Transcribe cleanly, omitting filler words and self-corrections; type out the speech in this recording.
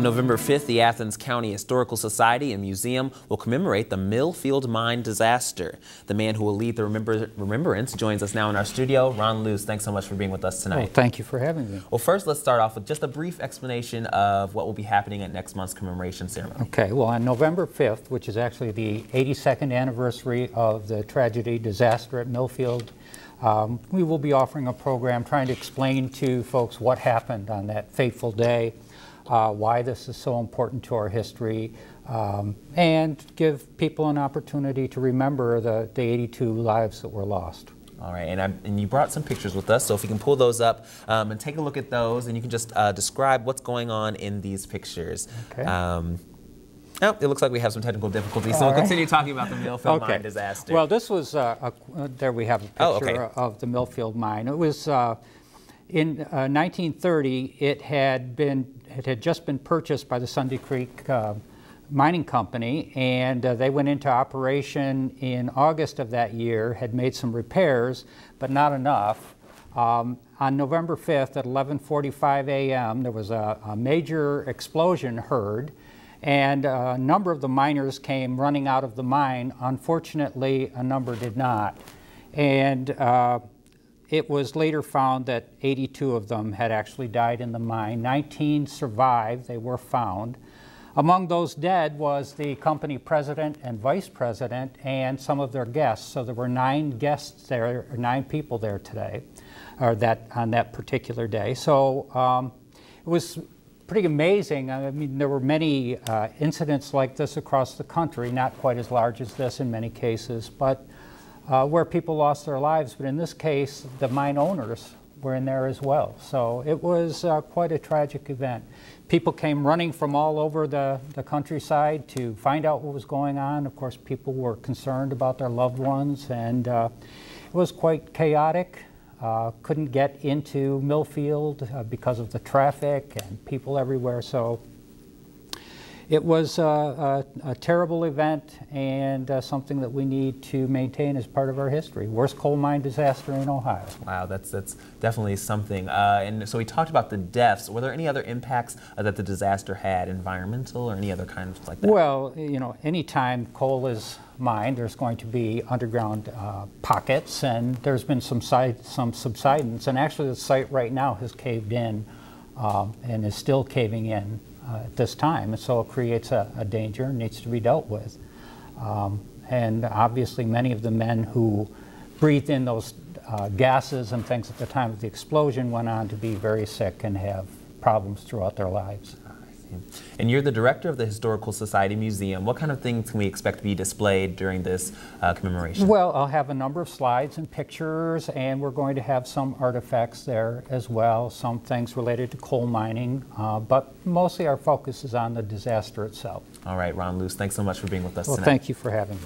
On November 5th, the Athens County Historical Society and Museum will commemorate the Millfield Mine Disaster. The man who will lead the remembrance joins us now in our studio. Ron Luce, thanks so much for being with us tonight. Well, thank you for having me. Well, first, let's start off with just a brief explanation of what will be happening at next month's commemoration ceremony. Okay, well, on November 5th, which is actually the 82nd anniversary of the tragedy disaster at Millfield, we will be offering a program trying to explain to folks what happened on that fateful day, why this is so important to our history, and give people an opportunity to remember the 82 lives that were lost. All right, and you brought some pictures with us, so if you can pull those up and take a look at those, and you can just describe what's going on in these pictures. Okay. Oh, it looks like we have some technical difficulties, so we'll contintie talking about the Millfield Mine Disaster. Well, this was, there we have a picture of the Millfield Mine. It was in 1930, it had just been purchased by the Sunday Creek Mining Company, and they went into operation in August of that year, had made some repairs, but not enough. On November 5th at 11:45 a.m., there was a major explosion heard, and a number of the miners came running out of the mine. Unfortunately, a number did not. And it was later found that 82 of them had actually died in the mine. 19 survived, they were found. Among those dead was the company president and vice president and some of their guests. So there were 9 guests there, or 9 people there today, or on that particular day. So it was pretty amazing. I mean, there were many incidents like this across the country, not quite as large as this in many cases, but where people lost their lives. But in this case, the mine owners were in there as well. So it was quite a tragic event. People came running from all over the countryside to find out what was going on. Of course, people were concerned about their loved ones, and it was quite chaotic. Couldn't get into Millfield because of the traffic and people everywhere. So it was a terrible event, and something that we need to maintain as part of our history. Worst coal mine disaster in Ohio. Wow, that's definitely something. And so we talked about the deaths. Were there any other impacts that the disaster had, environmental or any other kind of like that? Well, you know, anytime coal is mined, there's going to be underground pockets, and there's been some subsidence. And actually, the site right now has caved in and is still caving in at this time, and so it creates a danger and needs to be dealt with. And obviously many of the men who breathed in those gases and things at the time of the explosion went on to be very sick and have problems throughout their lives. And you're the director of the Historical Society Museum. What kind of things can we expect to be displayed during this commemoration? Well, I'll have a number of slides and pictures, and we're going to have some artifacts there as well, some things related to coal mining, but mostly our focus is on the disaster itself. All right, Ron Luce, thanks so much for being with us tonight. Well, thank you for having me.